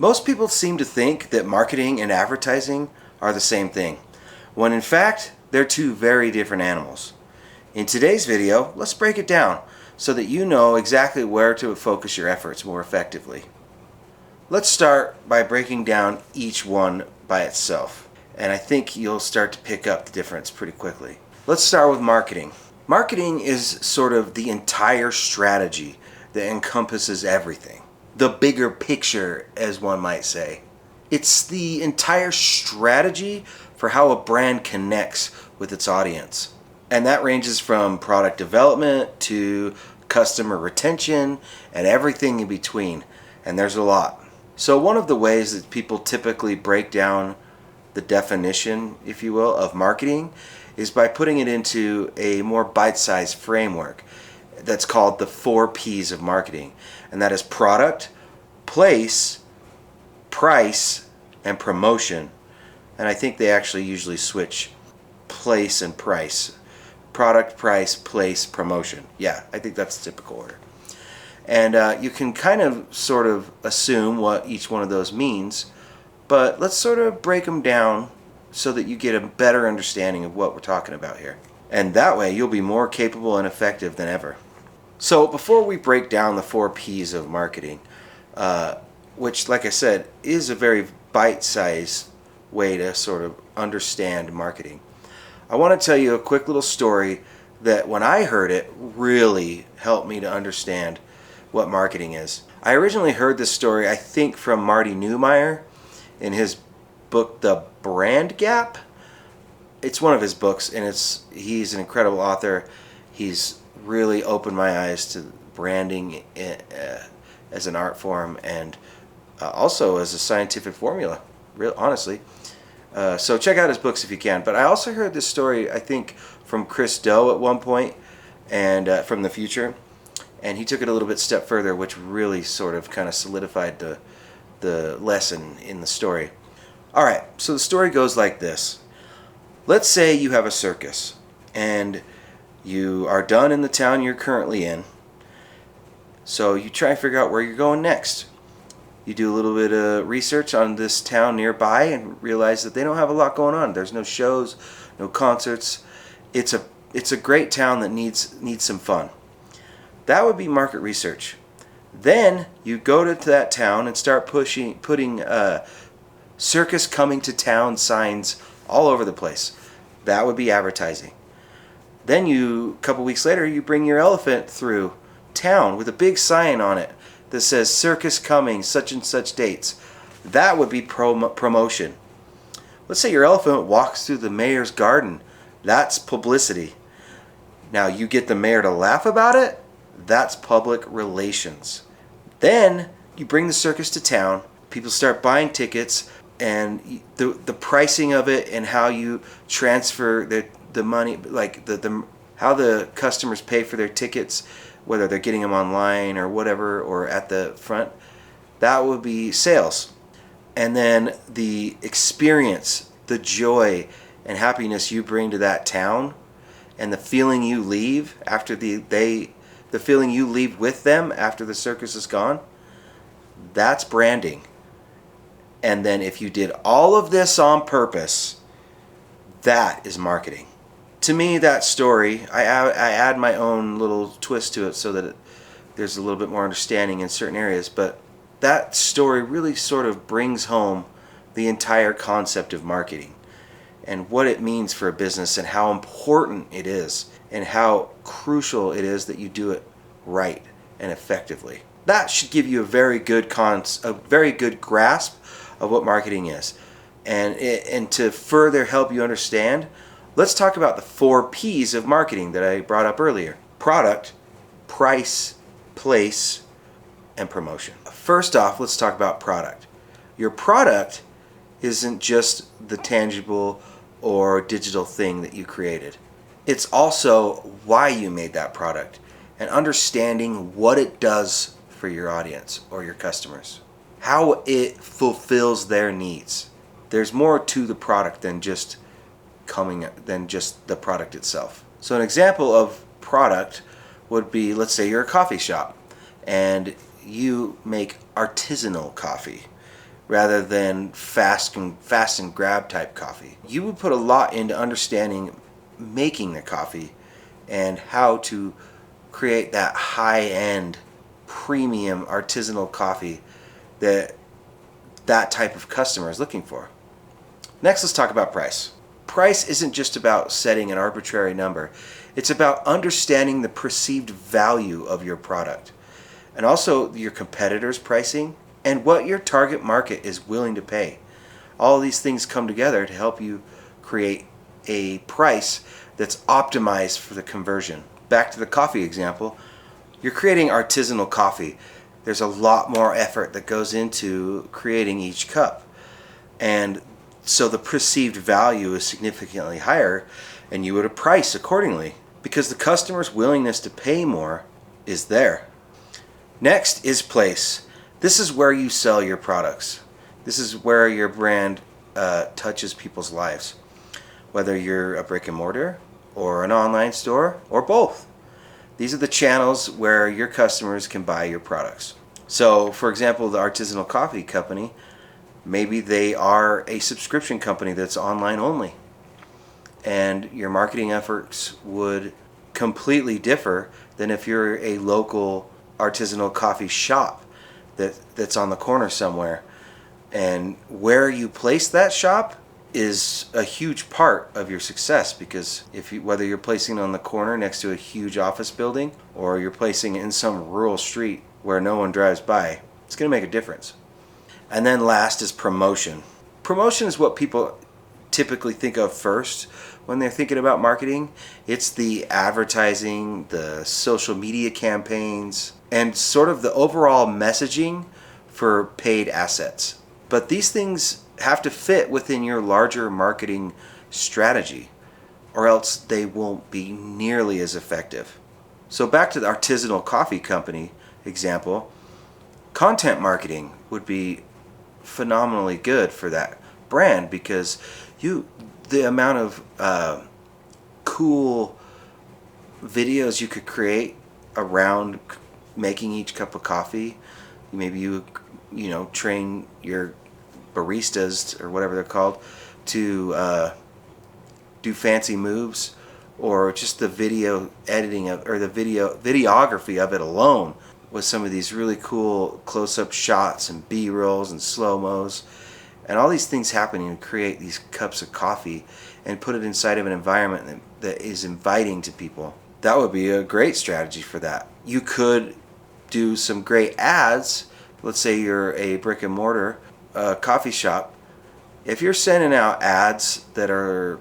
Most people seem to think that marketing and advertising are the same thing, when in fact they're two very different animals. In today's video, let's break it down so that you know exactly where to focus your efforts more effectively. Let's start by breaking down each one by itself, and I think you'll start to pick up the difference pretty quickly. Let's start with marketing. Marketing is sort of the entire strategy that encompasses everything. The bigger picture, as one might say. It's the entire strategy for how a brand connects with its audience. And that ranges from product development to customer retention and everything in between. And there's a lot. So one of the ways that people typically break down the definition, if you will, of marketing is by putting it into a more bite-sized framework that's called the 4 P's of marketing. And that is product, place, price, and promotion. And I think they actually usually switch place and price. Product, price, place, promotion. Yeah, I think that's the typical order. And you can kind of sort of assume what each one of those means, but let's sort of break them down so that you get a better understanding of what we're talking about here. And that way you'll be more capable and effective than ever. So before we break down the 4 P's of marketing, which, like I said, is a very bite-sized way to sort of understand marketing, I want to tell you a quick little story that when I heard it really helped me to understand what marketing is. I originally heard this story, I think, from Marty Neumeier in his book, The Brand Gap. It's one of his books, and he's an incredible author. He's really opened my eyes to branding as an art form and also as a scientific formula, real honestly. So check out his books if you can. But I also heard this story, I think, from Chris Do at one point, and from the future. And he took it a little bit step further, which really sort of kind of solidified the lesson in the story. All right, so the story goes like this. Let's say you have a circus, and you are done in the town you're currently in. So you try and figure out where you're going next. You do a little bit of research on this town nearby and realize that they don't have a lot going on. There's no shows, no concerts. It's a great town that needs some fun. That would be market research. Then you go to that town and start putting circus coming to town signs all over the place. That would be advertising. Then a couple weeks later, you bring your elephant through town with a big sign on it that says circus coming, such and such dates. That would be promotion. Let's say your elephant walks through the mayor's garden. That's publicity. Now you get the mayor to laugh about it. That's public relations. Then you bring the circus to town. People start buying tickets, and the pricing of it and how you transfer the money, like how the customers pay for their tickets, whether they're getting them online or whatever, or at the front, that would be sales. And then the experience, the joy and happiness you bring to that town, and the feeling you leave after the feeling you leave with them after the circus is gone, that's branding. And then if you did all of this on purpose, that is marketing. To me, that story, I add my own little twist to it so that there's a little bit more understanding in certain areas, but that story really sort of brings home the entire concept of marketing and what it means for a business and how important it is and how crucial it is that you do it right and effectively. That should give you a very good grasp of what marketing is. And to further help you understand, let's talk about the 4 P's of marketing that I brought up earlier. Product, price, place, and promotion. First off, let's talk about product. Your product isn't just the tangible or digital thing that you created. It's also why you made that product and understanding what it does for your audience or your customers, how it fulfills their needs. There's more to the product than just the product itself. So an example of product would be, let's say you're a coffee shop and you make artisanal coffee. rather than fast and grab type coffee. You would put a lot into understanding making the coffee and how to create that high-end premium artisanal coffee that type of customer is looking for. Next, let's talk about price. Price isn't just about setting an arbitrary number. It's about understanding the perceived value of your product and also your competitors' pricing and what your target market is willing to pay. All these things come together to help you create a price that's optimized for the conversion. Back to the coffee example, you're creating artisanal coffee. There's a lot more effort that goes into creating each cup. And so the perceived value is significantly higher, and you would price accordingly because the customer's willingness to pay more is there. Next is place. This is where you sell your products. This is where your brand touches people's lives, whether you're a brick and mortar or an online store or both. These are the channels where your customers can buy your products. So, for example, the artisanal coffee company, maybe they are a subscription company that's online only, and your marketing efforts would completely differ than if you're a local artisanal coffee shop that's on the corner somewhere. And where you place that shop is a huge part of your success, because whether you're placing it on the corner next to a huge office building or you're placing it in some rural street where no one drives by, it's going to make a difference. And then last is promotion. Promotion is what people typically think of first when they're thinking about marketing. It's the advertising, the social media campaigns, and sort of the overall messaging for paid assets. But these things have to fit within your larger marketing strategy, or else they won't be nearly as effective. So back to the artisanal coffee company example, content marketing would be phenomenally good for that brand, because the amount of cool videos you could create around making each cup of coffee. Maybe you train your baristas or whatever they're called to do fancy moves, or just the video editing or the videography of it alone, with some of these really cool close-up shots and B-rolls and slow-mos, and all these things happening to create these cups of coffee and put it inside of an environment that is inviting to people. That would be a great strategy for that. You could do some great ads. Let's say you're a brick and mortar coffee shop. If you're sending out ads that are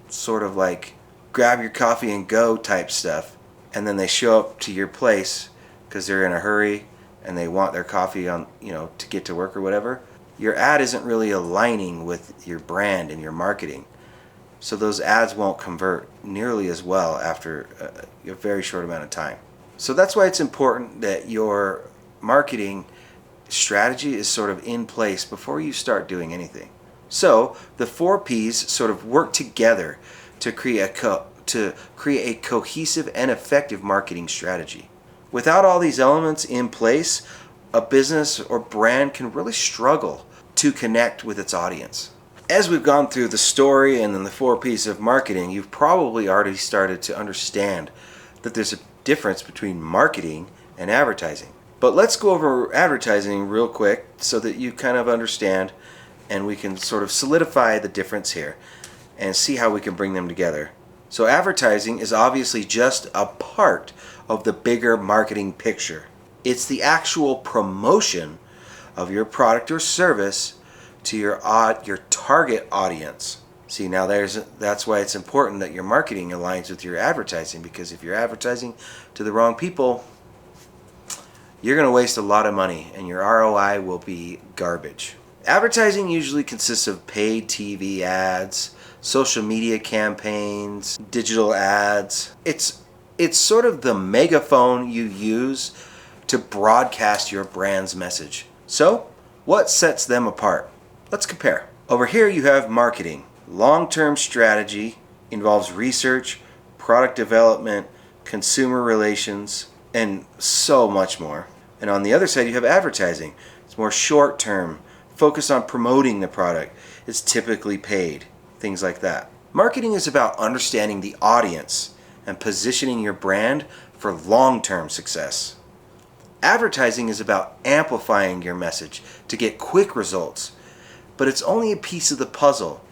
sort of like grab your coffee and go type stuff, and then they show up to your place because they're in a hurry and they want their coffee on, to get to work or whatever, your ad isn't really aligning with your brand and your marketing. So those ads won't convert nearly as well after a very short amount of time. So that's why it's important that your marketing strategy is sort of in place before you start doing anything. So the 4 P's sort of work together to create a cohesive and effective marketing strategy. Without all these elements in place, a business or brand can really struggle to connect with its audience. As we've gone through the story and then the 4 P's of marketing, you've probably already started to understand that there's a difference between marketing and advertising. But let's go over advertising real quick so that you kind of understand, and we can sort of solidify the difference here and see how we can bring them together. So advertising is obviously just a part of the bigger marketing picture. It's the actual promotion of your product or service to your target audience. See, now that's why it's important that your marketing aligns with your advertising, because if you're advertising to the wrong people, you're going to waste a lot of money and your ROI will be garbage. Advertising usually consists of paid TV ads, social media campaigns, digital ads. It's sort of the megaphone you use to broadcast your brand's message. So, what sets them apart? Let's compare. Over here you have marketing. Long-term strategy involves research, product development, consumer relations, and so much more. And on the other side you have advertising. It's more short-term, focus on promoting the product. It's typically paid, things like that. Marketing is about understanding the audience and positioning your brand for long-term success. Advertising is about amplifying your message to get quick results, but it's only a piece of the puzzle.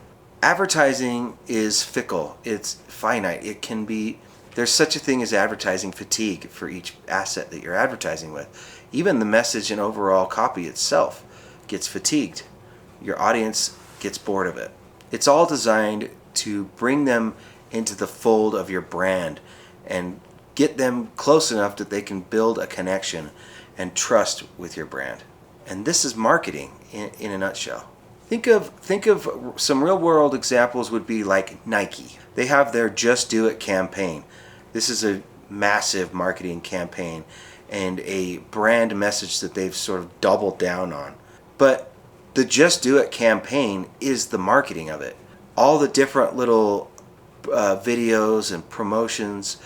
Advertising is fickle, it's finite. There's such a thing as advertising fatigue for each asset that you're advertising with. Even the message and overall copy itself gets fatigued. Your audience gets bored of it. It's all designed to bring them into the fold of your brand and get them close enough that they can build a connection and trust with your brand. And this is marketing in a nutshell. Think of some real world examples would be like Nike. They have their Just Do It campaign. This is a massive marketing campaign and a brand message that they've sort of doubled down on. But the Just Do It campaign is the marketing of it. All the different little videos and promotions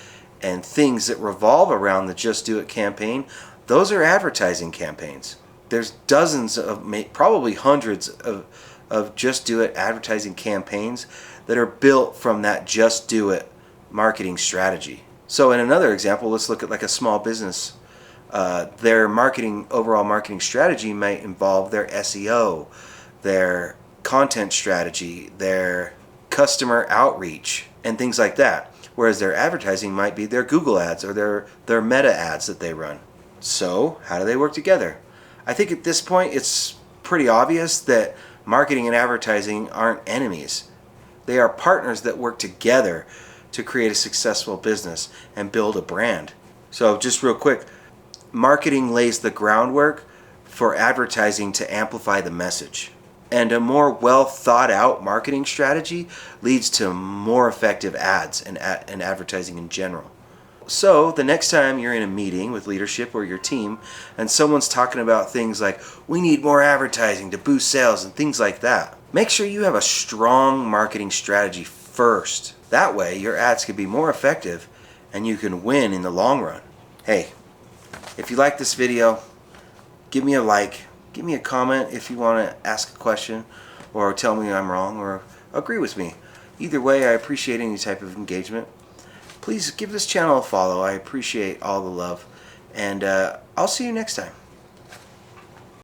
and things that revolve around the Just Do It campaign, those are advertising campaigns. There's dozens of, probably hundreds of Just Do It advertising campaigns that are built from that Just Do It marketing strategy. So in another example, let's look at like a small business. Their overall marketing strategy might involve their SEO, their content strategy, their customer outreach, and things like that. Whereas their advertising might be their Google ads or their meta ads that they run. So how do they work together? I think at this point it's pretty obvious that marketing and advertising aren't enemies. They are partners that work together to create a successful business and build a brand. So just real quick, marketing lays the groundwork for advertising to amplify the message. And a more well thought out marketing strategy leads to more effective ads and advertising in general. So the next time you're in a meeting with leadership or your team and someone's talking about things like we need more advertising to boost sales and things like that, make sure you have a strong marketing strategy first. That way your ads can be more effective and you can win in the long run. Hey, if you like this video, give me a like, give me a comment if you want to ask a question or tell me I'm wrong or agree with me. Either way, I appreciate any type of engagement. Please give this channel a follow. I appreciate all the love. And I'll see you next time.